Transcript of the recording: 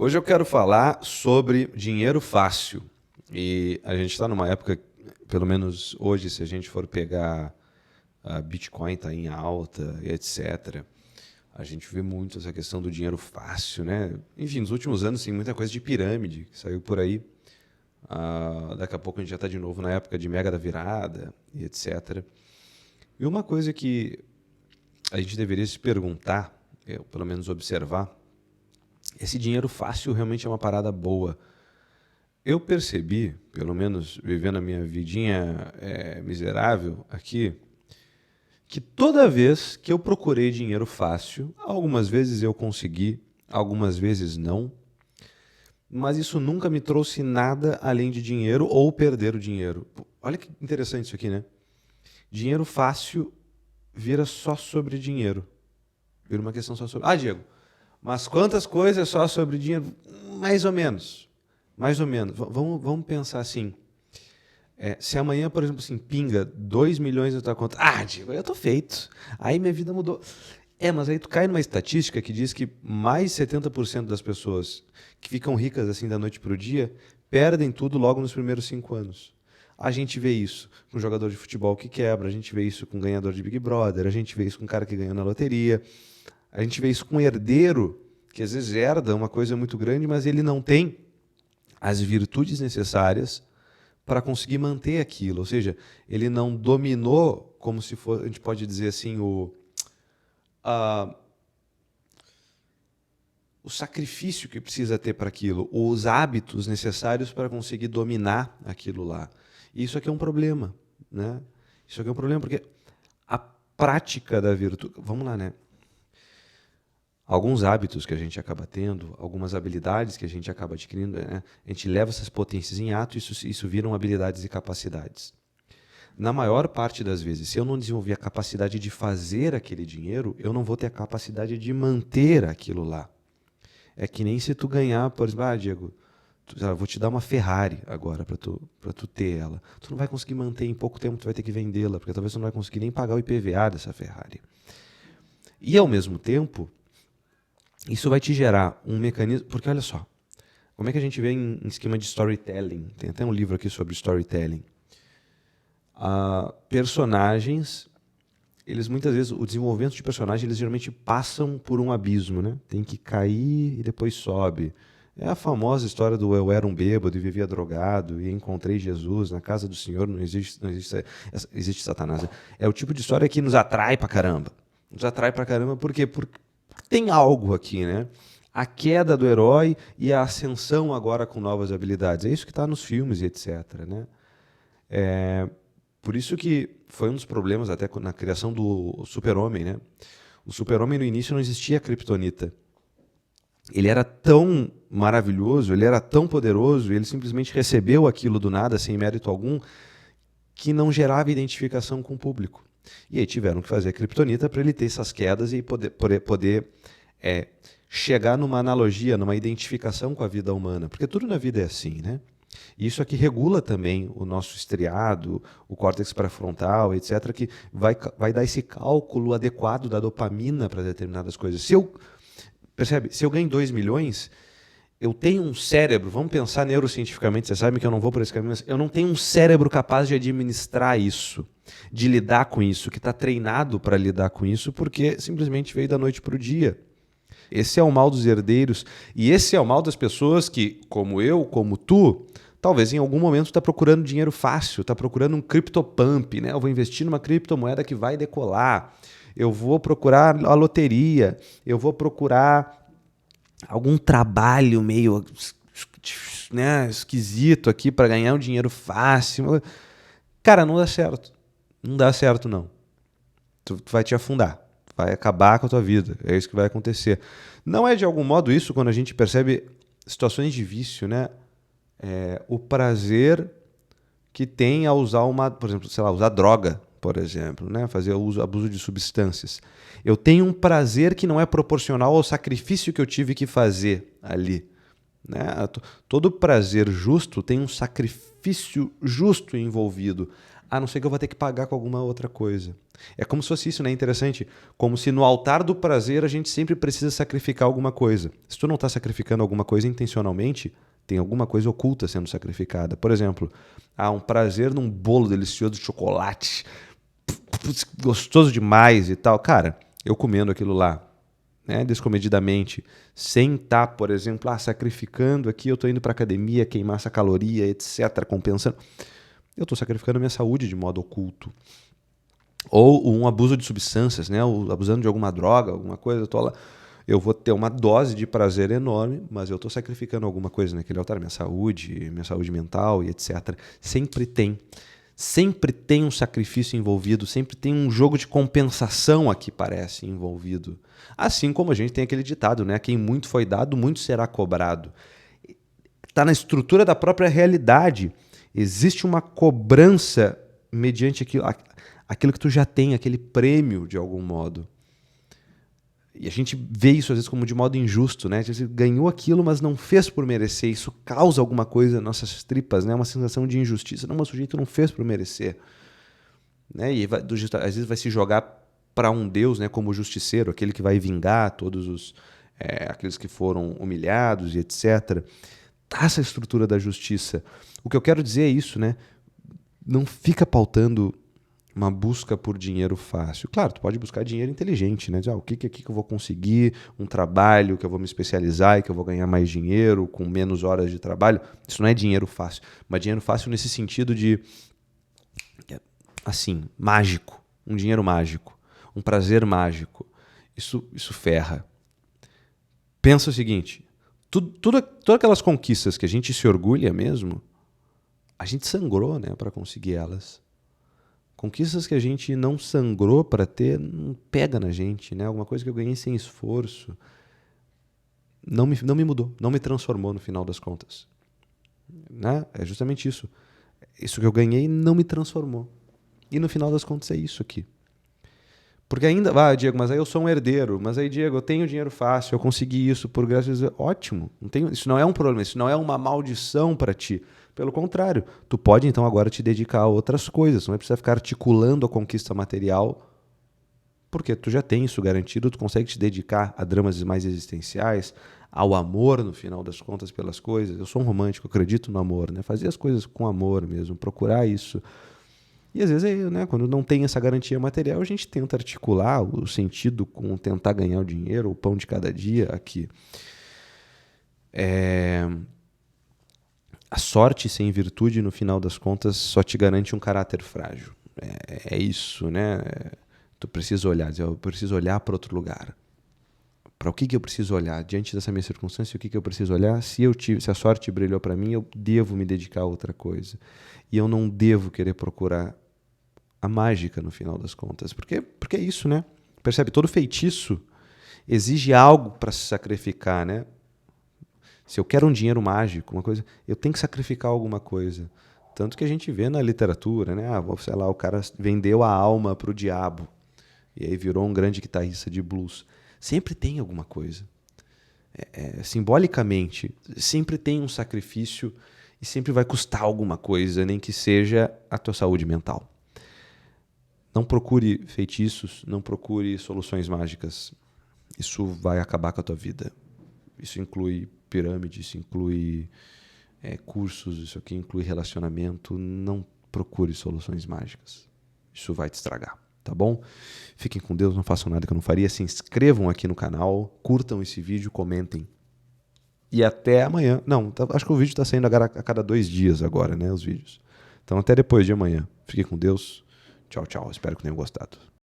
Hoje eu quero falar sobre dinheiro fácil. E a gente está numa época, pelo menos hoje, se a gente for pegar a Bitcoin está em alta, etc. A gente vê muito essa questão do dinheiro fácil, né? Enfim, nos últimos anos tem muita coisa de pirâmide que saiu por aí. Daqui a pouco a gente já está de novo na época de mega da virada, e etc. E uma coisa que a gente deveria se perguntar, pelo menos observar, esse dinheiro fácil realmente é uma parada boa. Eu percebi, pelo menos vivendo a minha vidinha miserável aqui, que toda vez que eu procurei dinheiro fácil, algumas vezes eu consegui, algumas vezes não, mas isso nunca me trouxe nada além de dinheiro ou perder o dinheiro. Olha que interessante isso aqui, né? Dinheiro fácil vira só sobre dinheiro. Vira uma questão só sobre... Diego, mas quantas coisas só sobre dinheiro? Mais ou menos. Mais ou menos. Vamos pensar assim. Se amanhã, por exemplo, assim, pinga 2 milhões na tua conta. Diego, eu tô feito. Aí minha vida mudou. Mas aí tu cai numa estatística que diz que mais 70% das pessoas que ficam ricas assim da noite pro dia perdem tudo logo nos primeiros 5 anos. A gente vê isso com jogador de futebol que quebra, a gente vê isso com ganhador de Big Brother, a gente vê isso com cara que ganhou na loteria, a gente vê isso com herdeiro, que às vezes herda uma coisa muito grande, mas ele não tem as virtudes necessárias para conseguir manter aquilo. Ou seja, ele não dominou, como se fosse, a gente pode dizer assim, o sacrifício que precisa ter para aquilo, os hábitos necessários para conseguir dominar aquilo lá. E isso aqui é um problema, né? Isso aqui é um problema porque a prática da virtude... Vamos lá, né? Alguns hábitos que a gente acaba tendo, algumas habilidades que a gente acaba adquirindo, né? A gente leva essas potências em ato e isso viram habilidades e capacidades. Na maior parte das vezes, se eu não desenvolver a capacidade de fazer aquele dinheiro, eu não vou ter a capacidade de manter aquilo lá. É que nem se tu ganhar, por exemplo, Diego, vou te dar uma Ferrari agora para tu ter ela. Tu não vai conseguir manter em pouco tempo, tu vai ter que vendê-la, porque talvez tu não vai conseguir nem pagar o IPVA dessa Ferrari. E ao mesmo tempo, isso vai te gerar um mecanismo, porque olha só, como é que a gente vê em esquema de storytelling? Tem até um livro aqui sobre storytelling. Personagens, eles muitas vezes, o desenvolvimento de personagem, eles geralmente passam por um abismo, né? Tem que cair e depois sobe. É a famosa história do eu era um bêbado e vivia drogado e encontrei Jesus, na casa do Senhor não existe Satanás. É o tipo de história que nos atrai pra caramba. Nos atrai pra caramba por quê? Porque tem algo aqui, né? A queda do herói e a ascensão agora com novas habilidades. É isso que está nos filmes e etc, né? Por isso que foi um dos problemas até na criação do Super-Homem, né? O Super-Homem no início não existia a Kryptonita. Ele era tão maravilhoso, ele era tão poderoso, ele simplesmente recebeu aquilo do nada, sem mérito algum, que não gerava identificação com o público. E aí tiveram que fazer a Kryptonita para ele ter essas quedas e poder chegar numa analogia, numa identificação com a vida humana. Porque tudo na vida é assim, né? E isso aqui regula também o nosso estriado, o córtex pré-frontal, etc., que vai dar esse cálculo adequado da dopamina para determinadas coisas. Percebe? Se eu ganho 2 milhões, eu tenho um cérebro, vamos pensar neurocientificamente, você sabe que eu não vou por esse caminho, mas eu não tenho um cérebro capaz de administrar isso, de lidar com isso, que está treinado para lidar com isso, porque simplesmente veio da noite para o dia. Esse é o mal dos herdeiros e esse é o mal das pessoas que, como eu, como tu, talvez em algum momento está procurando dinheiro fácil, está procurando um CryptoPump, né? Eu vou investir numa criptomoeda que vai decolar, eu vou procurar a loteria, eu vou procurar algum trabalho meio, né, esquisito aqui para ganhar um dinheiro fácil. Cara, não dá certo. Não dá certo, não. Tu vai te afundar. Vai acabar com a tua vida. É isso que vai acontecer. Não é de algum modo isso quando a gente percebe situações de vício, né? O prazer que tem a usar por exemplo, sei lá, usar droga, por exemplo, né? Fazer abuso de substâncias. Eu tenho um prazer que não é proporcional ao sacrifício que eu tive que fazer ali, né? Todo prazer justo tem um sacrifício justo envolvido. a não ser que eu vou ter que pagar com alguma outra coisa. É como se fosse isso, né? Interessante. Como se no altar do prazer a gente sempre precisa sacrificar alguma coisa. Se tu não está sacrificando alguma coisa intencionalmente, tem alguma coisa oculta sendo sacrificada. Por exemplo, um prazer num bolo delicioso de chocolate, gostoso demais e tal. Cara, eu comendo aquilo lá, né, descomedidamente, sem estar, por exemplo, sacrificando aqui, eu estou indo para academia, queimar essa caloria, etc., compensando. Eu estou sacrificando a minha saúde de modo oculto. Ou um abuso de substâncias, né? Ou abusando de alguma droga, alguma coisa, eu vou ter uma dose de prazer enorme, mas eu estou sacrificando alguma coisa naquele altar, minha saúde mental e etc. Sempre tem um sacrifício envolvido, sempre tem um jogo de compensação aqui, parece, envolvido. Assim como a gente tem aquele ditado, né? Quem muito foi dado, muito será cobrado. Está na estrutura da própria realidade. Existe uma cobrança mediante aquilo que tu já tem, aquele prêmio de algum modo. E a gente vê isso às vezes como de modo injusto, né? A gente ganhou aquilo, mas não fez por merecer. Isso causa alguma coisa nas nossas tripas, né? Uma sensação de injustiça. Não, mas o sujeito não fez por merecer. Né? E às vezes vai se jogar para um Deus, né? Como justiceiro, aquele que vai vingar todos aqueles que foram humilhados e etc. Tá essa estrutura da justiça. O que eu quero dizer é isso, né? Não fica pautando uma busca por dinheiro fácil. Claro, tu pode buscar dinheiro inteligente, né? Dizer, o que aqui que eu vou conseguir, um trabalho que eu vou me especializar e que eu vou ganhar mais dinheiro com menos horas de trabalho. Isso não é dinheiro fácil. Mas dinheiro fácil nesse sentido de, assim, mágico. Um dinheiro mágico. Um prazer mágico. Isso ferra. Pensa o seguinte, todas aquelas conquistas que a gente se orgulha mesmo, a gente sangrou, né, para conseguir elas. Conquistas que a gente não sangrou para ter, não pega na gente, né? Alguma coisa que eu ganhei sem esforço. Não me mudou, não me transformou no final das contas. Né? É justamente isso. Isso que eu ganhei não me transformou. E no final das contas é isso aqui. Porque ainda, Diego, mas aí eu sou um herdeiro. Mas aí, Diego, eu tenho dinheiro fácil, eu consegui isso por graças a... Ótimo. Isso não é um problema, isso não é uma maldição para ti. Pelo contrário, tu pode então agora te dedicar a outras coisas. Não vai precisar ficar articulando a conquista material, porque tu já tem isso garantido, tu consegue te dedicar a dramas mais existenciais, ao amor, no final das contas, pelas coisas. Eu sou um romântico, acredito no amor, né? Fazer as coisas com amor mesmo, procurar isso. E às vezes, né, quando não tem essa garantia material, a gente tenta articular o sentido com tentar ganhar o dinheiro, o pão de cada dia aqui. A sorte sem virtude, no final das contas, só te garante um caráter frágil. É isso, né? Tu precisa olhar, dizer, eu preciso olhar para outro lugar. Para o que eu preciso olhar? Diante dessa minha circunstância, o que eu preciso olhar? Se a sorte brilhou para mim, eu devo me dedicar a outra coisa. E eu não devo querer procurar a mágica, no final das contas. Porque é isso, né? Percebe? Todo feitiço exige algo para se sacrificar, né? Se eu quero um dinheiro mágico, uma coisa, eu tenho que sacrificar alguma coisa. Tanto que a gente vê na literatura, né? Sei lá, o cara vendeu a alma para o diabo e aí virou um grande guitarrista de blues. Sempre tem alguma coisa. Simbolicamente, sempre tem um sacrifício e sempre vai custar alguma coisa, nem que seja a tua saúde mental. Não procure feitiços, não procure soluções mágicas. Isso vai acabar com a tua vida. Isso inclui pirâmide, isso inclui cursos, isso aqui inclui relacionamento. Não procure soluções mágicas. Isso vai te estragar, tá bom? Fiquem com Deus, não façam nada que eu não faria. Se inscrevam aqui no canal, curtam esse vídeo, comentem. E até amanhã. Não, acho que o vídeo está saindo a cada 2 dias agora, né? Os vídeos. Então até depois de amanhã. Fiquem com Deus. Tchau, tchau. Espero que tenham gostado.